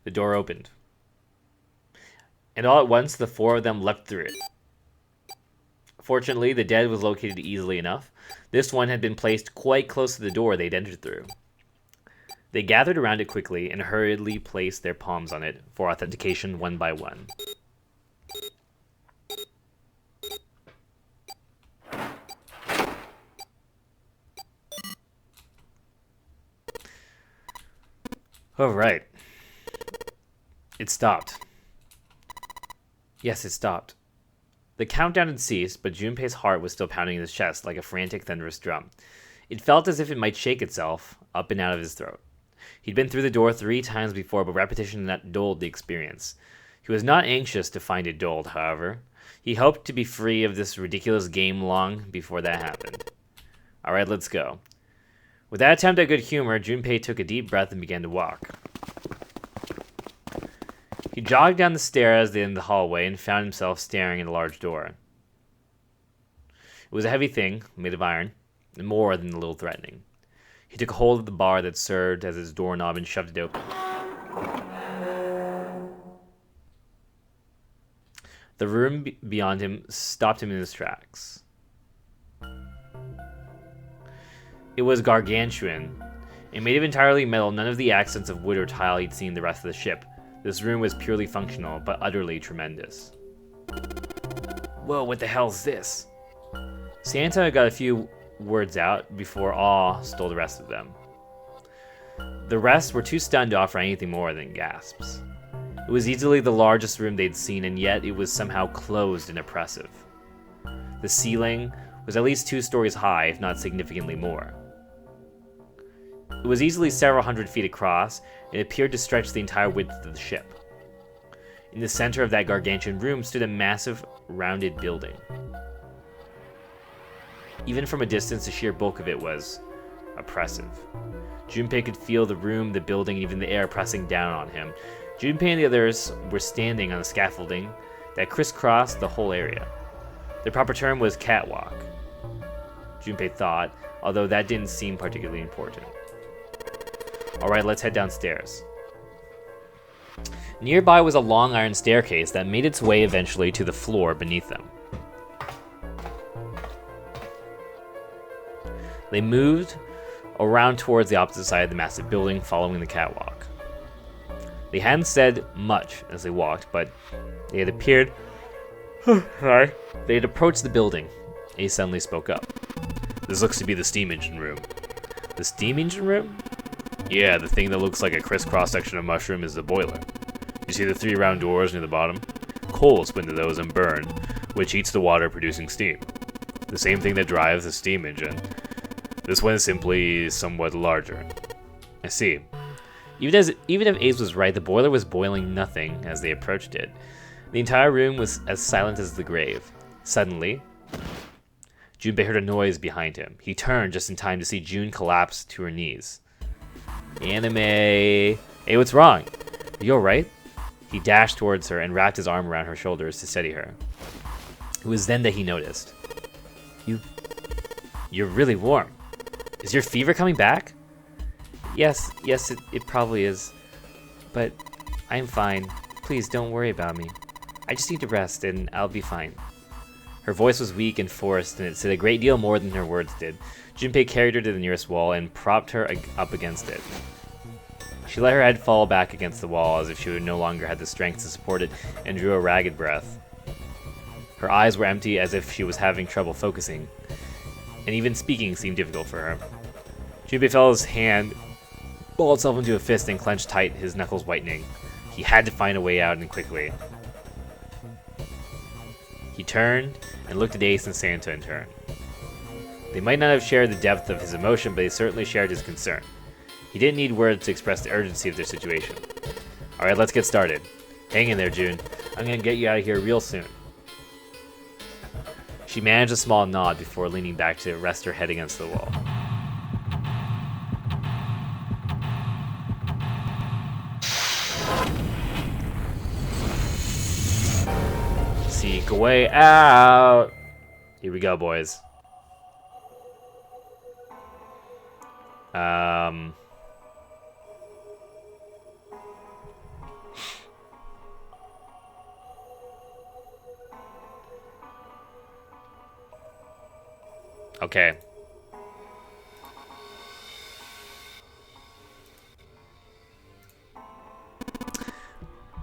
The door opened, and all at once the four of them leapt through it. Fortunately, the dead was located easily enough. This one had been placed quite close to the door they'd entered through. They gathered around it quickly and hurriedly placed their palms on it for authentication one by one. All right. It stopped. Yes, it stopped. The countdown had ceased, but Junpei's heart was still pounding in his chest like a frantic, thunderous drum. It felt as if it might shake itself up and out of his throat. He'd been through the door 3 times before, but repetition dulled the experience. He was not anxious to find it dulled, however. He hoped to be free of this ridiculous game long before that happened. Alright, let's go. With that attempt at good humor, Junpei took a deep breath and began to walk. He jogged down the stairs at the end of the hallway and found himself staring at a large door. It was a heavy thing, made of iron, and more than a little threatening. He took hold of the bar that served as his doorknob and shoved it open. The room beyond him stopped him in his tracks. It was gargantuan. And made of entirely metal, none of the accents of wood or tile he'd seen in the rest of the ship. This room was purely functional, but utterly tremendous. Whoa, what the hell's this? Santa got a few words out before awe stole the rest of them. The rest were too stunned to offer anything more than gasps. It was easily the largest room they'd seen, and yet it was somehow closed and oppressive. The ceiling was at least 2 stories high, if not significantly more. It was easily several hundred feet across, and appeared to stretch the entire width of the ship. In the center of that gargantuan room stood a massive, rounded building. Even from a distance, the sheer bulk of it was oppressive. Junpei could feel the room, the building, and even the air pressing down on him. Junpei and the others were standing on a scaffolding that crisscrossed the whole area. The proper term was catwalk, Junpei thought, although that didn't seem particularly important. Alright, let's head downstairs. Nearby was a long iron staircase that made its way eventually to the floor beneath them. They moved around towards the opposite side of the massive building, following the catwalk. They hadn't said much as they walked, but they had appeared... Sorry. They had approached the building. He suddenly spoke up. This looks to be the steam engine room. The steam engine room? Yeah, the thing that looks like a crisscross section of mushroom is the boiler. You see the 3 round doors near the bottom? Coal split into those and burn, which heats the water producing steam. The same thing that drives the steam engine. This one is simply somewhat larger. I see. Even if Ace was right, the boiler was boiling nothing as they approached it. The entire room was as silent as the grave. Suddenly, Junpei heard a noise behind him. He turned just in time to see June collapse to her knees. Anime. Hey, what's wrong? Are you alright? He dashed towards her and wrapped his arm around her shoulders to steady her. It was then that he noticed. You're really warm. Is your fever coming back? Yes, it probably is. But I'm fine. Please don't worry about me. I just need to rest and I'll be fine. Her voice was weak and forced, and it said a great deal more than her words did. Junpei carried her to the nearest wall and propped her up against it. She let her head fall back against the wall as if she no longer had the strength to support it, and drew a ragged breath. Her eyes were empty, as if she was having trouble focusing, and even speaking seemed difficult for her. Junpei felt his hand ball itself into a fist and clenched tight, his knuckles whitening. He had to find a way out, and quickly. He turned and looked at Ace and Santa in turn. They might not have shared the depth of his emotion, but they certainly shared his concern. He didn't need words to express the urgency of their situation. Alright, let's get started. Hang in there, June. I'm gonna get you out of here real soon. She managed a small nod before leaning back to rest her head against the wall. Seek a way out. Here we go, boys. Okay.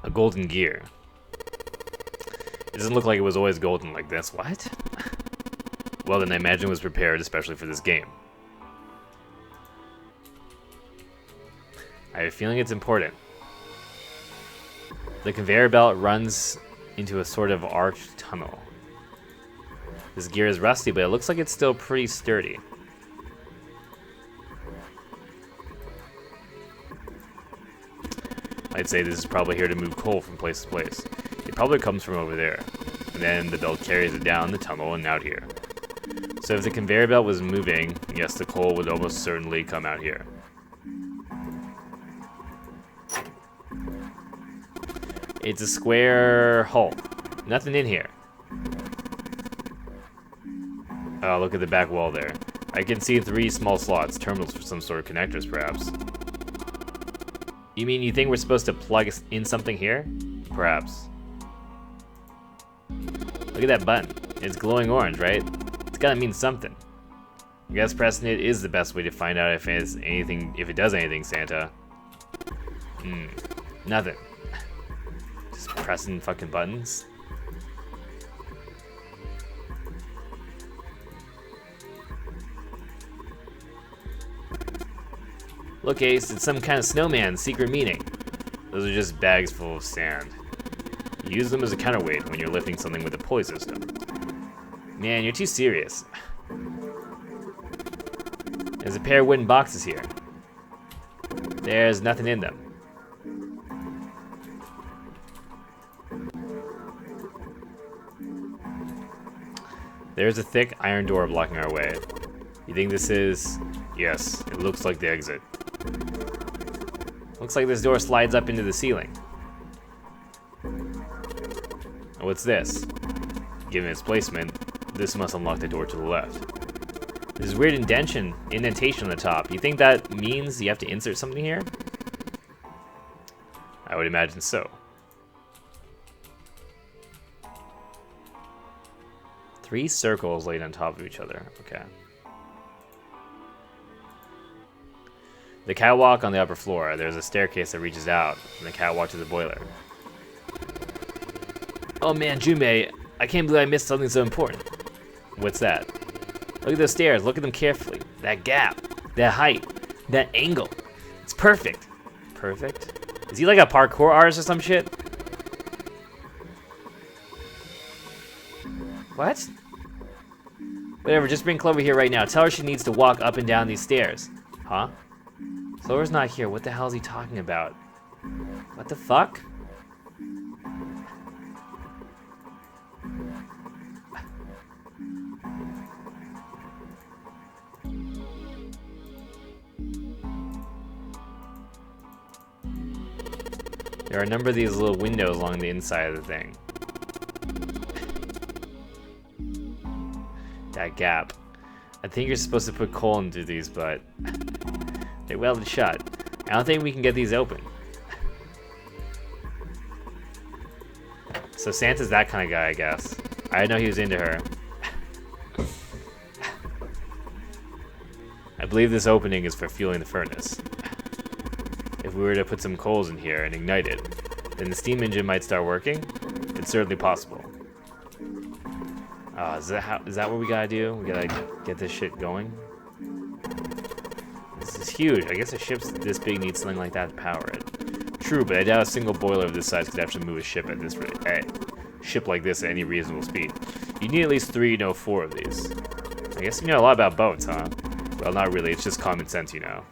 A golden gear. It doesn't look like it was always golden like this. What? Well, then I imagine it was prepared especially for this game. I have a feeling it's important. The conveyor belt runs into a sort of arched tunnel. This gear is rusty, but it looks like it's still pretty sturdy. I'd say this is probably here to move coal from place to place. It probably comes from over there. And then the belt carries it down the tunnel and out here. So if the conveyor belt was moving, yes, the coal would almost certainly come out here. It's a square hull. Nothing in here. Oh, look at the back wall there. I can see 3 small slots, terminals for some sort of connectors, perhaps. You mean you think we're supposed to plug in something here? Perhaps. Look at that button. It's glowing orange, right? It's gotta mean something. I guess pressing it is the best way to find out if it's anything, if it does anything, Santa. Nothing. Just pressing fucking buttons. Look, Ace, it's some kind of snowman's secret meaning. Those are just bags full of sand. You use them as a counterweight when you're lifting something with a pulley system. Man, you're too serious. There's a pair of wooden boxes here. There's nothing in them. There's a thick iron door blocking our way. You think this is... Yes, it looks like the exit. Looks like this door slides up into the ceiling. What's this? Given its placement, this must unlock the door to the left. There's a weird indentation on the top. You think that means you have to insert something here? I would imagine so. 3 circles laid on top of each other. Okay. The catwalk on the upper floor. There's a staircase that reaches out from the catwalk to the boiler. Oh man, Jume, I can't believe I missed something so important. What's that? Look at those stairs. Look at them carefully. That gap, that height, that angle. It's perfect. Perfect? Is he like a parkour artist or some shit? What? Whatever, just bring Clover here right now. Tell her she needs to walk up and down these stairs. Huh? Clover's not here. What the hell is he talking about? What the fuck? There are a number of these little windows along the inside of the thing. That gap. I think you're supposed to put coal into these, but they're welded shut. I don't think we can get these open. So Santa's that kind of guy, I guess. I didn't know he was into her. I believe this opening is for fueling the furnace. If we were to put some coals in here and ignite it, then the steam engine might start working. It's certainly possible. Is that what we gotta do? We gotta get this shit going? This is huge. I guess a ship this big needs something like that to power it. True, but I doubt a single boiler of this size could actually move a ship at this rate. Hey, ship like this at any reasonable speed. You need at least 3, no 4 of these. I guess you know a lot about boats, huh? Well, not really. It's just common sense, you know.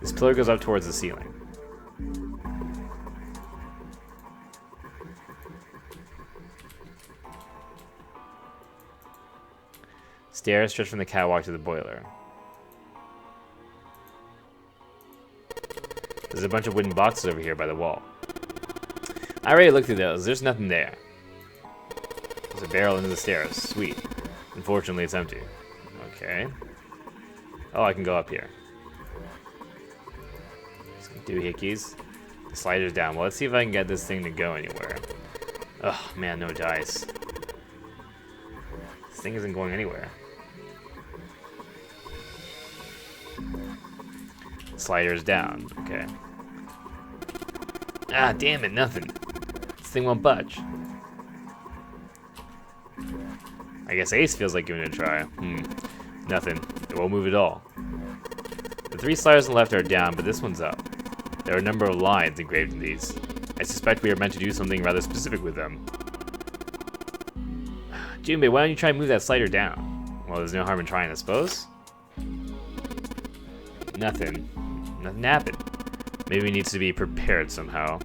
This pillar goes up towards the ceiling. Stairs stretch from the catwalk to the boiler. There's a bunch of wooden boxes over here by the wall. I already looked through those. There's nothing there. There's a barrel into the stairs. Sweet. Unfortunately, it's empty. Okay. Oh, I can go up here. Some doohickeys. Sliders down. Well, let's see if I can get this thing to go anywhere. Ugh, man, no dice. This thing isn't going anywhere. Sliders down. Okay. Ah, damn it, nothing. This thing won't budge. I guess Ace feels like giving it a try. Nothing. It won't move at all. The 3 sliders on the left are down, but this one's up. There are a number of lines engraved in these. I suspect we are meant to do something rather specific with them. Junbei, why don't you try and move that slider down? Well, there's no harm in trying, I suppose. Nothing. Nothing happened. Maybe it needs to be prepared somehow.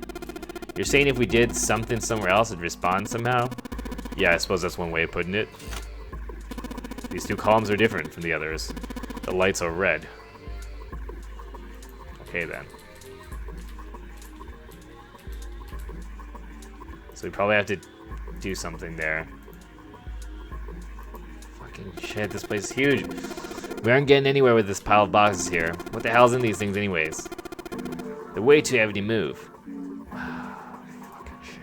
You're saying if we did something somewhere else, it'd respond somehow? Yeah, I suppose that's one way of putting it. These 2 columns are different from the others. The lights are red. Okay then. So we probably have to do something there. Fucking shit, this place is huge. We aren't getting anywhere with this pile of boxes here. What the hell's in these things anyways? They're way too heavy to move. Fucking shit.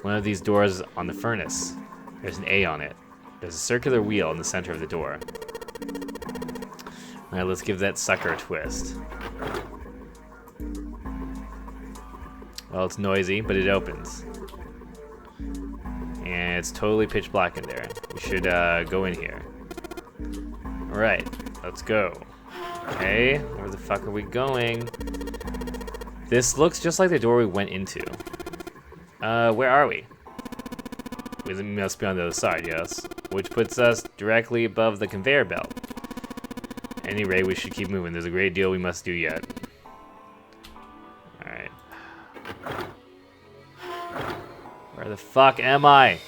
One of these doors on the furnace. There's an A on it. There's a circular wheel in the center of the door. Alright, let's give that sucker a twist. Well, it's noisy, but it opens. And it's totally pitch black in there. We should go in here. Alright, let's go. Okay, where the fuck are we going? This looks just like the door we went into. Where are we? We must be on the other side, yes. Which puts us directly above the conveyor belt. At any rate, we should keep moving. There's a great deal we must do yet. Alright. Where the fuck am I?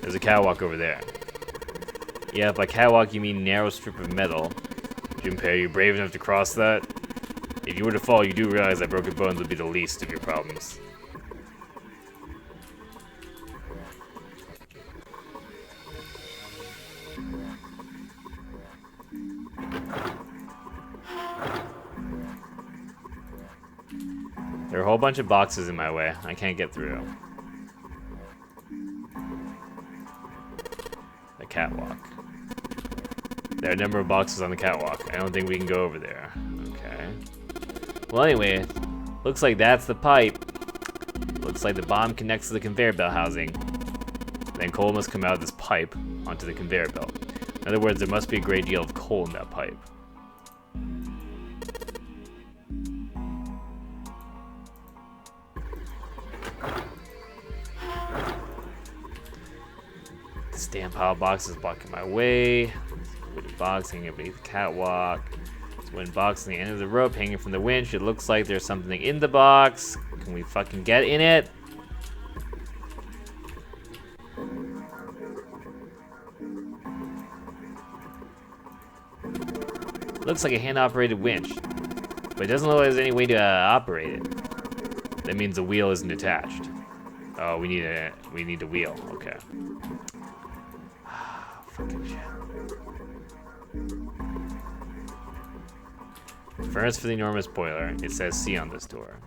There's a catwalk over there. Yeah, by catwalk you mean narrow strip of metal. Junpei, are you brave enough to cross that? If you were to fall, you do realize that broken bones would be the least of your problems. There are a whole bunch of boxes in my way. I can't get through. The catwalk. There are a number of boxes on the catwalk. I don't think we can go over there. Okay. Well, anyway, looks like that's the pipe. Looks like the bomb connects to the conveyor belt housing. Then coal must come out of this pipe onto the conveyor belt. In other words, there must be a great deal of coal in that pipe. This damn pile of boxes blocking my way. Wooden box hanging beneath the catwalk. This wooden box on the end of the rope hanging from the winch. It looks like there's something in the box. Can we fucking get in it? Looks like a hand-operated winch, but it doesn't look like there's any way to operate it. That means the wheel isn't attached. Oh, we need a wheel. Okay. Fucking shit. Furnace for the enormous boiler. It says C on this door.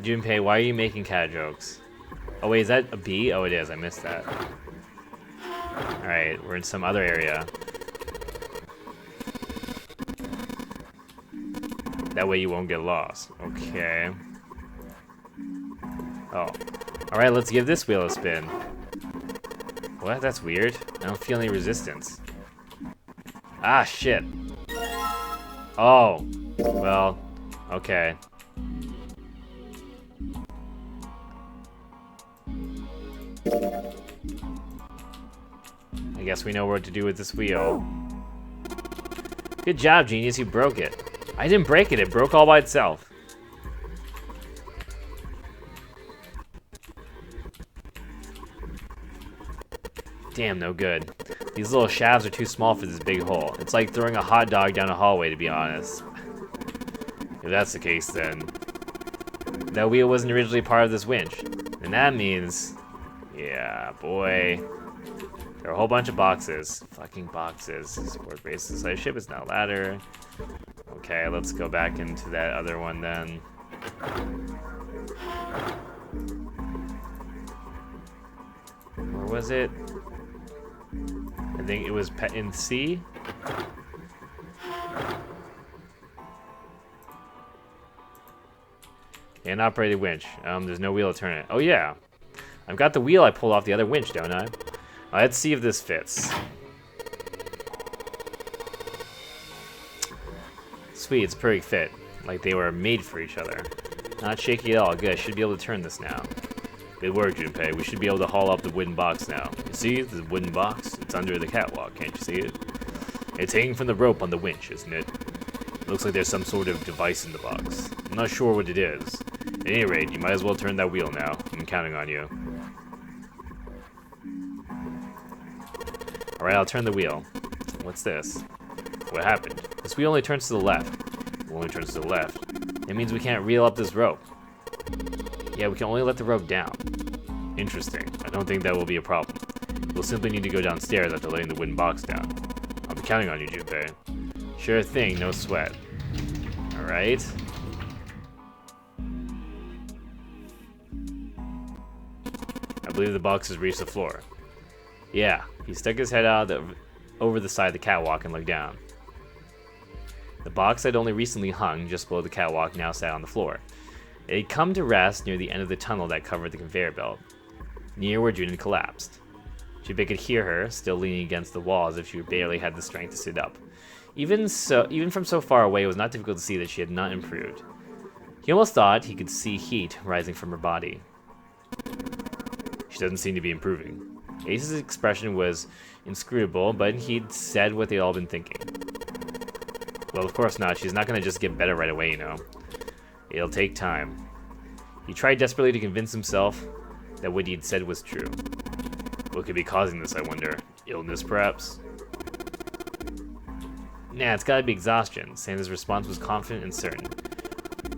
Junpei, why are you making cat jokes? Oh wait, is that a B? Oh it is, I missed that. Alright, we're in some other area. That way you won't get lost. Okay. Oh. Alright, let's give this wheel a spin. What? That's weird. I don't feel any resistance. Ah, shit. Oh. Well, okay. I guess we know what to do with this wheel. Good job, genius, you broke it. I didn't break it, it broke all by itself. Damn, no good. These little shafts are too small for this big hole. It's like throwing a hot dog down a hallway, to be honest. If that's the case, then that wheel wasn't originally part of this winch. And that means, yeah, boy. There are a whole bunch of boxes. Fucking boxes. Support bases. So ship is now ladder. Okay, let's go back into that other one then. Where was it? I think it was in C. And operated winch. There's no wheel to turn it. Oh yeah, I've got the wheel I pulled off the other winch, don't I? Let's see if this fits. Sweet, it's a perfect fit. Like they were made for each other. Not shaky at all. Good, I should be able to turn this now. Good work, Junpei. We should be able to haul up the wooden box now. You see this wooden box? It's under the catwalk. Can't you see it? It's hanging from the rope on the winch, isn't it? It looks like there's some sort of device in the box. I'm not sure what it is. At any rate, you might as well turn that wheel now. I'm counting on you. Alright, I'll turn the wheel. What's this? What happened? This wheel only turns to the left. It only turns to the left. It means we can't reel up this rope. Yeah, we can only let the rope down. Interesting. I don't think that will be a problem. We'll simply need to go downstairs after letting the wooden box down. I'll be counting on you, Junpei. Sure thing, no sweat. Alright. I believe the box has reached the floor. Yeah, he stuck his head out over the side of the catwalk and looked down. The box had only recently hung just below the catwalk now sat on the floor. It had come to rest near the end of the tunnel that covered the conveyor belt, near where June had collapsed. Junpei could hear her, still leaning against the wall as if she barely had the strength to sit up. Even from so far away, it was not difficult to see that she had not improved. He almost thought he could see heat rising from her body. She doesn't seem to be improving. Ace's expression was inscrutable, but he'd said what they'd all been thinking. Well, of course not. She's not going to just get better right away, you know. It'll take time. He tried desperately to convince himself that what he'd said was true. What could be causing this, I wonder? Illness, perhaps? Nah, it's gotta be exhaustion. Santa's response was confident and certain.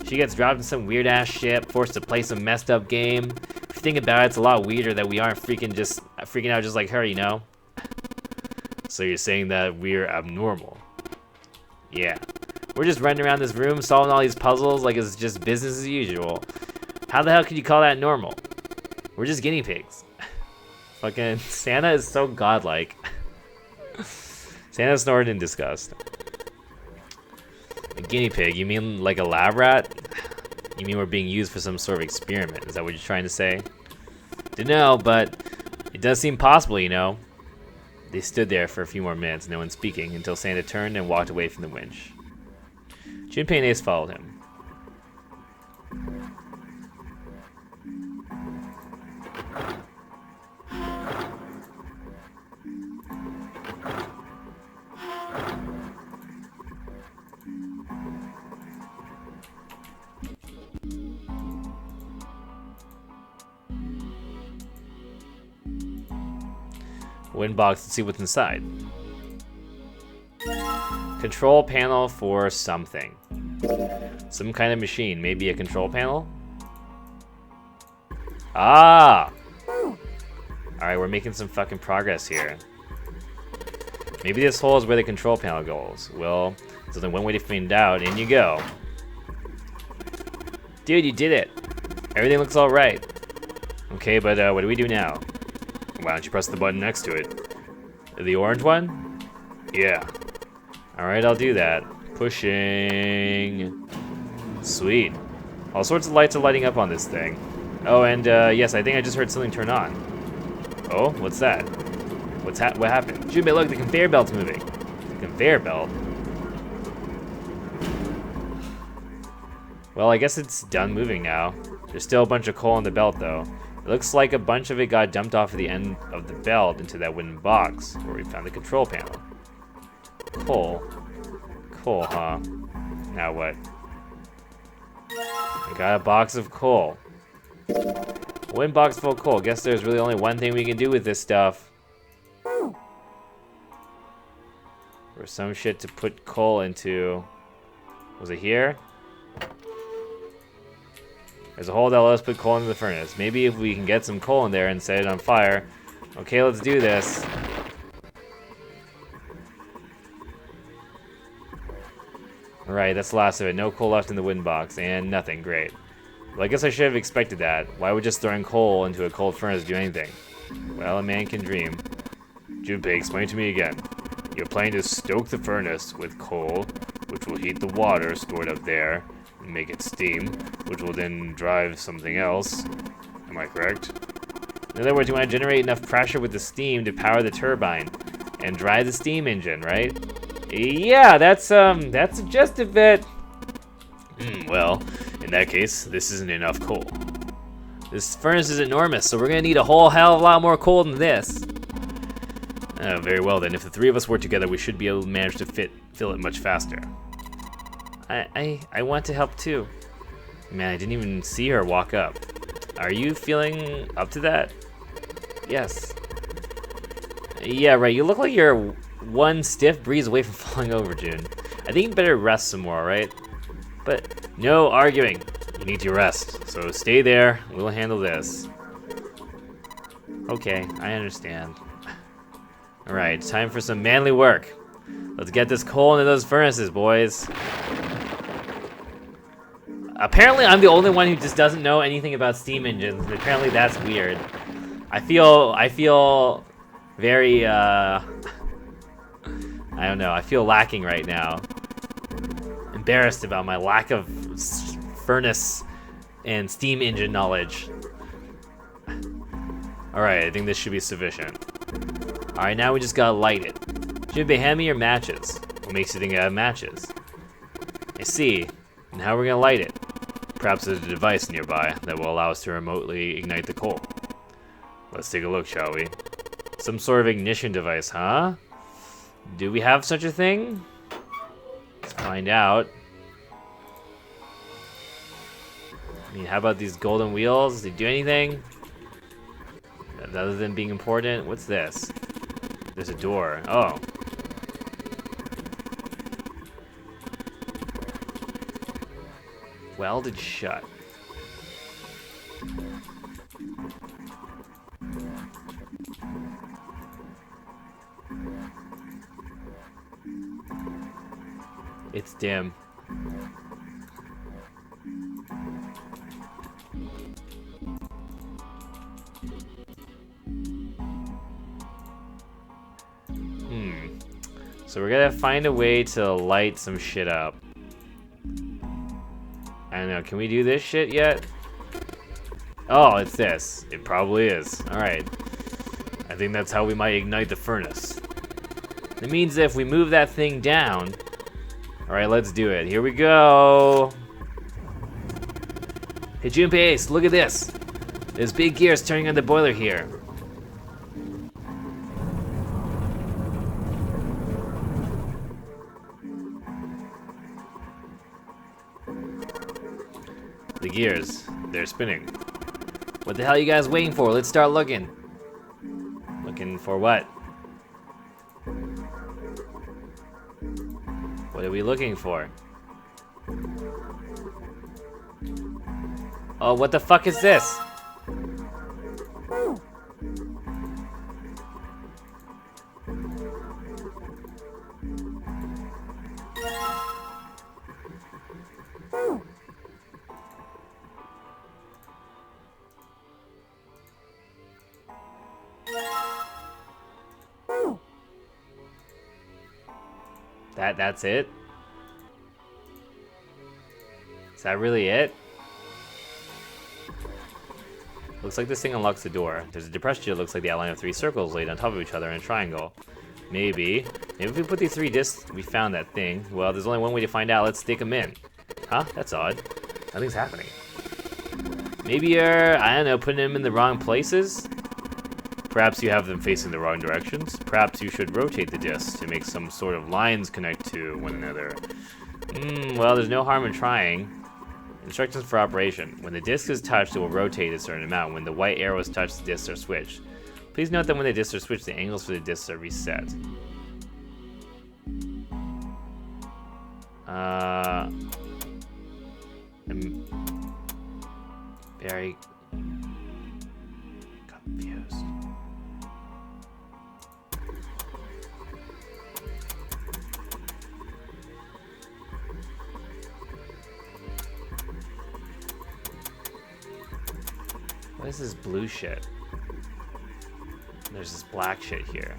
She gets dropped in some weird-ass ship, forced to play some messed-up game. If you think about it, it's a lot weirder that we aren't freaking out just like her, you know? So you're saying that we're abnormal? Yeah. We're just running around this room solving all these puzzles like it's just business as usual. How the hell could you call that normal? We're just guinea pigs. Fucking Santa is so godlike. Santa snorted in disgust. A guinea pig? You mean like a lab rat? You mean we're being used for some sort of experiment? Is that what you're trying to say? Dunno, but it does seem possible, you know? They stood there for a few more minutes, no one speaking, until Santa turned and walked away from the winch. Junpei and Ace followed him. Wooden box and see what's inside. Control panel for something. Some kind of machine. Maybe a control panel? Ah! Alright, we're making some fucking progress here. Maybe this hole is where the control panel goes. Well, there's only one way to find out. In you go. Dude, you did it. Everything looks alright. Okay, but what do we do now? Why don't you press the button next to it? The orange one? Yeah. Alright, I'll do that. Pushing. Sweet. All sorts of lights are lighting up on this thing. Oh, and yes, I think I just heard something turn on. Oh, what's that? What happened? Junpei, look, the conveyor belt's moving. The conveyor belt? Well, I guess it's done moving now. There's still a bunch of coal on the belt, though. It looks like a bunch of it got dumped off at the end of the belt into that wooden box where we found the control panel. Coal. Coal, huh? Now what? I got a box of coal. Wooden box full of coal. Guess there's really only one thing we can do with this stuff. Or some shit to put coal into. Was it here? There's a hole that lets us put coal into the furnace. Maybe if we can get some coal in there and set it on fire. Okay, let's do this. Alright, that's the last of it. No coal left in the wind box, and nothing. Great. Well, I guess I should have expected that. Why would just throwing coal into a cold furnace do anything? Well, a man can dream. Junpei, explain to me again. You're planning to stoke the furnace with coal, which will heat the water stored up there, and make it steam, which will then drive something else. Am I correct? In other words, you want to generate enough pressure with the steam to power the turbine, and drive the steam engine, right? Yeah, that's the gist of it. Well, in that case, this isn't enough coal. This furnace is enormous, so we're gonna need a whole hell of a lot more coal than this. Very well then, if the three of us work together, we should be able to manage to fill it much faster. I want to help too. Man, I didn't even see her walk up. Are you feeling up to that? Yes. Yeah, right, you look like you're one stiff breeze away from falling over, June. I think you better rest some more, right? But no arguing. You need to rest, so stay there. We'll handle this. Okay, I understand. Alright, time for some manly work. Let's get this coal into those furnaces, boys. Apparently, I'm the only one who just doesn't know anything about steam engines, and apparently that's weird. I feel very, I don't know, I feel lacking right now. Embarrassed about my lack of furnace and steam engine knowledge. Alright, I think this should be sufficient. Alright, now we just gotta light it. Junpei, hand me your matches. What makes you think I have matches? I see. And how are we gonna light it? Perhaps there's a device nearby that will allow us to remotely ignite the coal. Let's take a look, shall we? Some sort of ignition device, huh? Do we have such a thing? Let's find out. I mean, how about these golden wheels? Do they do anything? Other than being important? What's this? There's a door. Oh. Welded shut. It's dim. So we're gonna find a way to light some shit up. I don't know, can we do this shit yet? Oh, it's this. It probably is. Alright. I think that's how we might ignite the furnace. It means that if we move that thing down... Alright, let's do it. Here we go! Hey, Junpei Ace, look at this! There's big gears turning on the boiler here. The gears, they're spinning. What the hell are you guys waiting for? Let's start looking. Looking for what? What are we looking for? Oh, what the fuck is this? That's it? Is that really it? Looks like this thing unlocks the door. There's a depression that looks like the outline of 3 circles laid on top of each other in a triangle. Maybe if we put these 3 discs, we found that thing. Well, there's only one way to find out. Let's stick them in. Huh? That's odd. Nothing's happening. Maybe you're, I don't know, putting them in the wrong places? Perhaps you have them facing the wrong directions. Perhaps you should rotate the discs to make some sort of lines connect to one another. Well, there's no harm in trying. Instructions for operation. When the disc is touched, it will rotate a certain amount. When the white arrows touch, the discs are switched. Please note that when the discs are switched, the angles for the discs are reset. I'm very confused. What is this blue shit? There's this black shit here.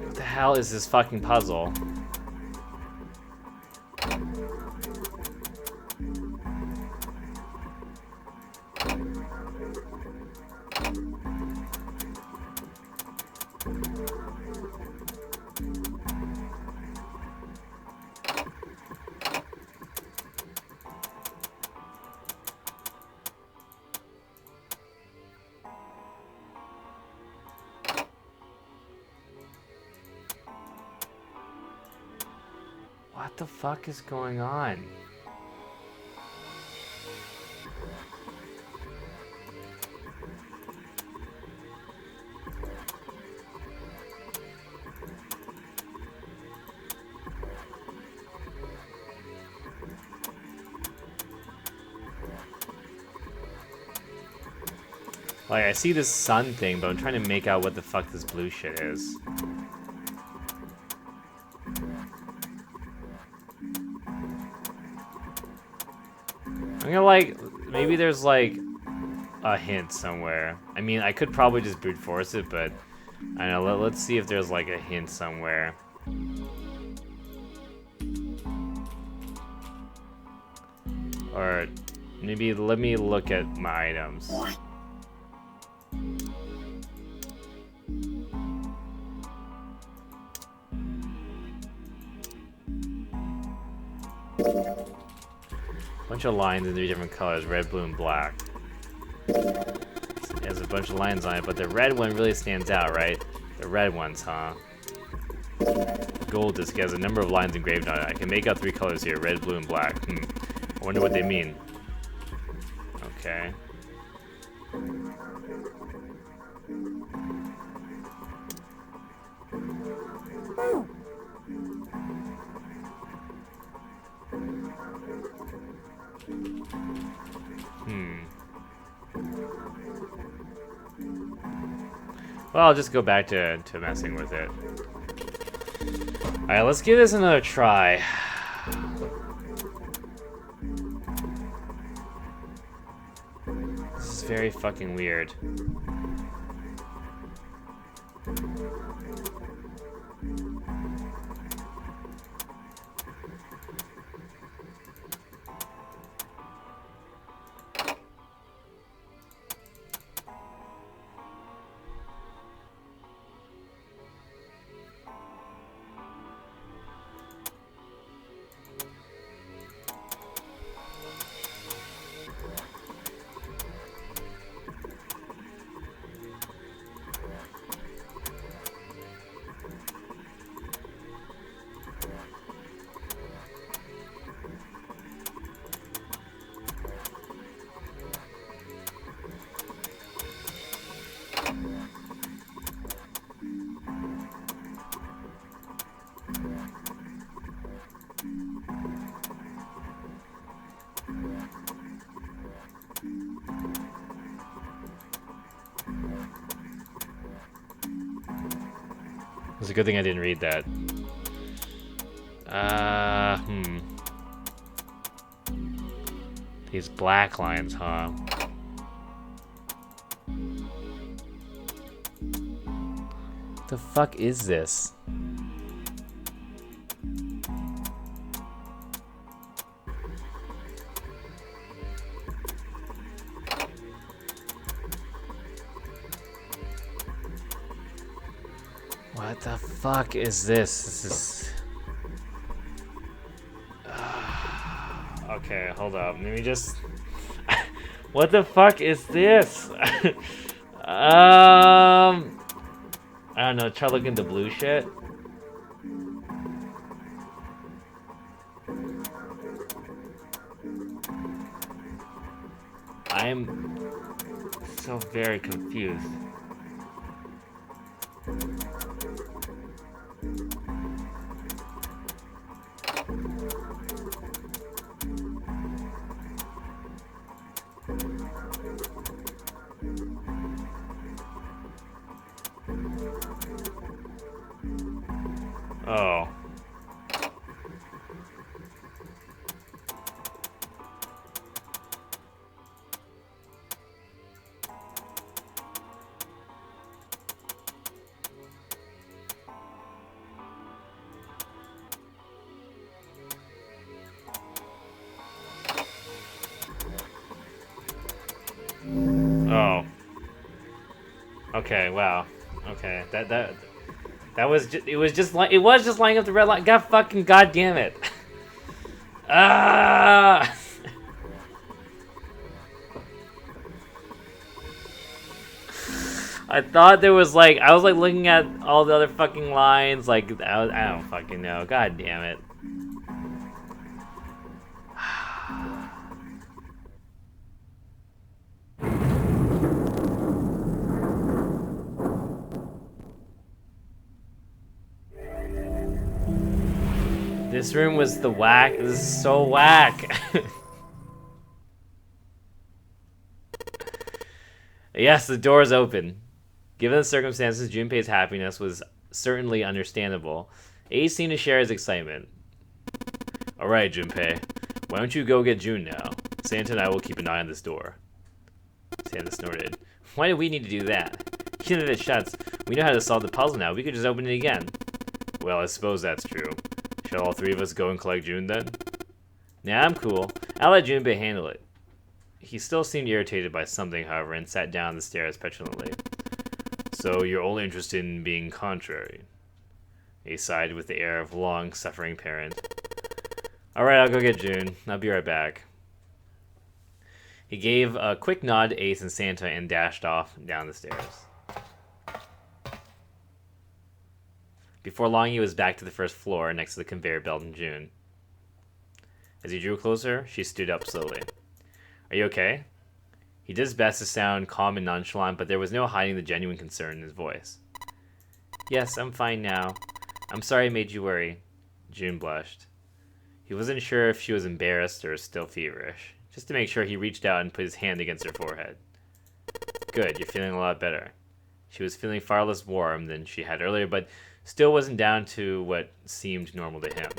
What the hell is this fucking puzzle? What the fuck is going on? Like, I see this sun thing, but I'm trying to make out what the fuck this blue shit is. I'm gonna, like, maybe there's, like, a hint somewhere. I mean, I could probably just brute force it, but I don't know, let's see if there's, like, a hint somewhere. Or maybe let me look at my items. Bunch of lines in 3 different colors, red, blue, and black. It has a bunch of lines on it, but the red one really stands out, right? The red ones, huh? Gold disc has a number of lines engraved on it. I can make out 3 colors here, red, blue, and black. I wonder what they mean. Okay. Well, I'll just go back to messing with it. Alright, let's give this another try. This is very fucking weird. It's a good thing I didn't read that. These black lines, huh? What the fuck is this? What the fuck is this? This is... Okay, hold up. Let me just... What the fuck is this? I don't know. Try looking at the blue shit. I'm so very confused. Oh. Oh. Okay, wow. Okay, that was just, it was just lining up the red line. God fucking goddamn it. Ah! I thought there was like, I was like looking at all the other fucking lines, like, I don't fucking know. God damn it. This room was the whack. This is so whack. Yes, the door's open. Given the circumstances, Junpei's happiness was certainly understandable. Ace seemed to share his excitement. Alright, Junpei. Why don't you go get June now? Santa and I will keep an eye on this door. Santa snorted. Why do we need to do that? Even if it shuts, we know how to solve the puzzle now. We could just open it again. Well, I suppose that's true. Shall all three of us go and collect June then? Nah, I'm cool. I'll let Junpei handle it. He still seemed irritated by something, however, and sat down the stairs petulantly. So you're only interested in being contrary? He sighed with the air of a long-suffering parent. Alright, I'll go get June. I'll be right back. He gave a quick nod to Ace and Santa and dashed off down the stairs. Before long, he was back to the first floor next to the conveyor belt in June. As he drew closer, she stood up slowly. Are you okay? He did his best to sound calm and nonchalant, but there was no hiding the genuine concern in his voice. Yes, I'm fine now. I'm sorry I made you worry. June blushed. He wasn't sure if she was embarrassed or still feverish. Just to make sure, he reached out and put his hand against her forehead. Good, you're feeling a lot better. She was feeling far less warm than she had earlier, but still wasn't down to what seemed normal to him.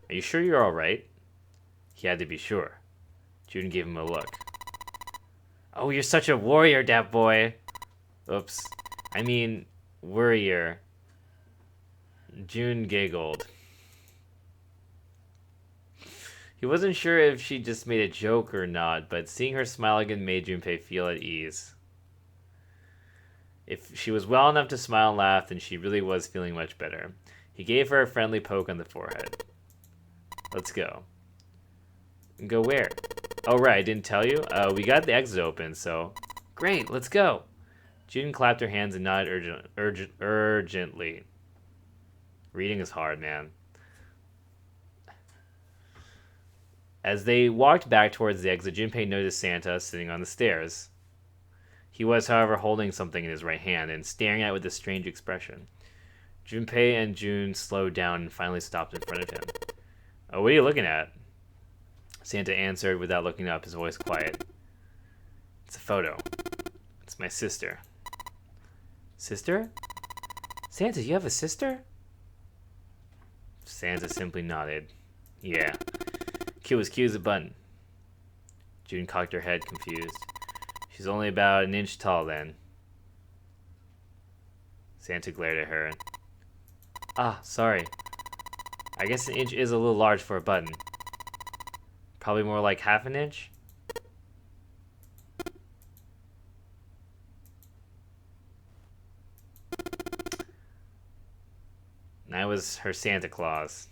Are you sure you're alright? He had to be sure. June gave him a look. Oh, you're such a warrior, dat boy. Oops. I mean, worrier. June giggled. He wasn't sure if she just made a joke or not, but seeing her smile again made Junpei feel at ease. If she was well enough to smile and laugh, then she really was feeling much better. He gave her a friendly poke on the forehead. Let's go. Go where? Oh, right, I didn't tell you? We got the exit open, so... Great, let's go! June clapped her hands and nodded urgently. Reading is hard, man. As they walked back towards the exit, Junpei noticed Santa sitting on the stairs. He was, however, holding something in his right hand and staring at it with a strange expression. Junpei and June slowed down and finally stopped in front of him. Oh, what are you looking at? Santa answered without looking up, his voice quiet. It's a photo. It's my sister. Sister? Santa, you have a sister? Santa simply nodded. Yeah. Q as a button. June cocked her head, confused. She's only about an inch tall, then. Santa glared at her. Ah, sorry. I guess an inch is a little large for a button. Probably more like half an inch? And I was her Santa Claus.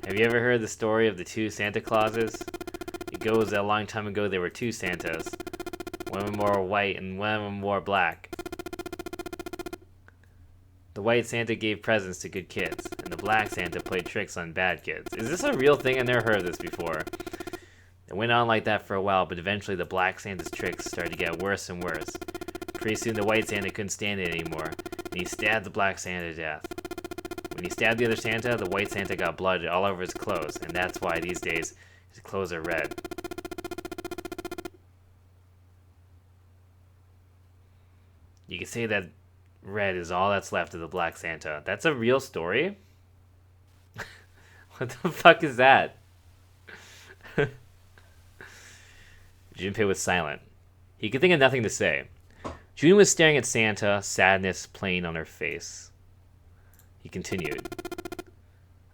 Have Have you ever heard the story of the two Santa Clauses? It goes that a long time ago there were two Santas. One of them wore white and one of them wore black. The white Santa gave presents to good kids, and the black Santa played tricks on bad kids. Is this a real thing? I've never heard of this before. It went on like that for a while, but eventually the black Santa's tricks started to get worse and worse. Pretty soon the white Santa couldn't stand it anymore, and he stabbed the black Santa to death. When he stabbed the other Santa, the white Santa got blood all over his clothes, and that's why these days his clothes are red. You can say that red is all that's left of the black Santa. That's a real story? What the fuck is that? Junpei was silent. He could think of nothing to say. June was staring at Santa, sadness playing on her face. He continued.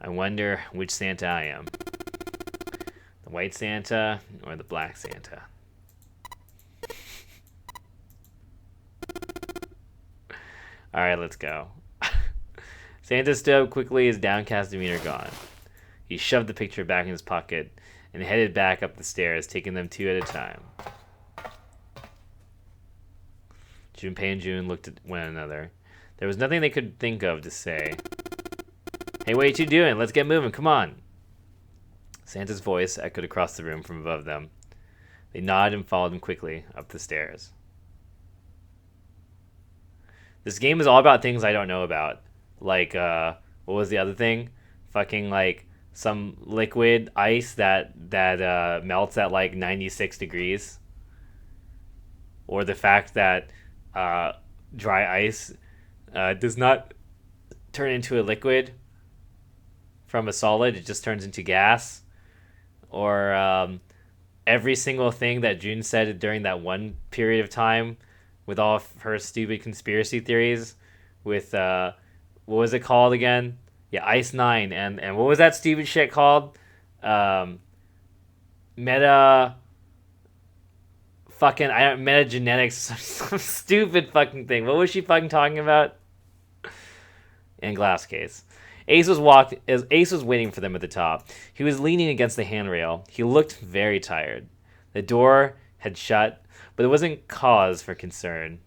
I wonder which Santa I am. The white Santa or the black Santa? Alright, let's go. Santa stood up quickly, his downcast demeanor gone. He shoved the picture back in his pocket and headed back up the stairs, taking them two at a time. Junpei and June looked at one another. There was nothing they could think of to say. Hey, what are you two doing? Let's get moving, come on. Santa's voice echoed across the room from above them. They nodded and followed him quickly up the stairs. This game is all about things I don't know about. Like, what was the other thing? Fucking, like, some liquid ice that melts at, like, 96 degrees. Or the fact that dry ice does not turn into a liquid from a solid. It just turns into gas. Or every single thing that June said during that one period of time with all of her stupid conspiracy theories with, what was it called again? Yeah, Ice 9. And what was that stupid shit called? Metagenetics, some stupid fucking thing. What was she fucking talking about? In glass case. Ace was waiting for them at the top. He was leaning against the handrail. He looked very tired. The door had shut, but it wasn't cause for concern.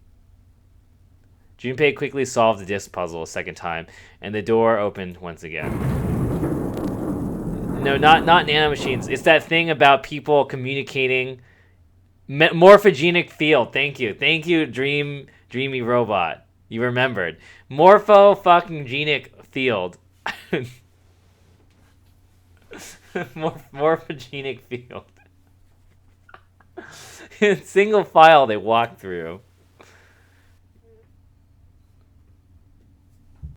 Junpei quickly solved the disc puzzle a second time, and the door opened once again. No, not nanomachines. It's that thing about people communicating. Morphogenic field. Thank you, dreamy robot. You remembered. Morphogenic field. Morphogenic field. In single file they walked through.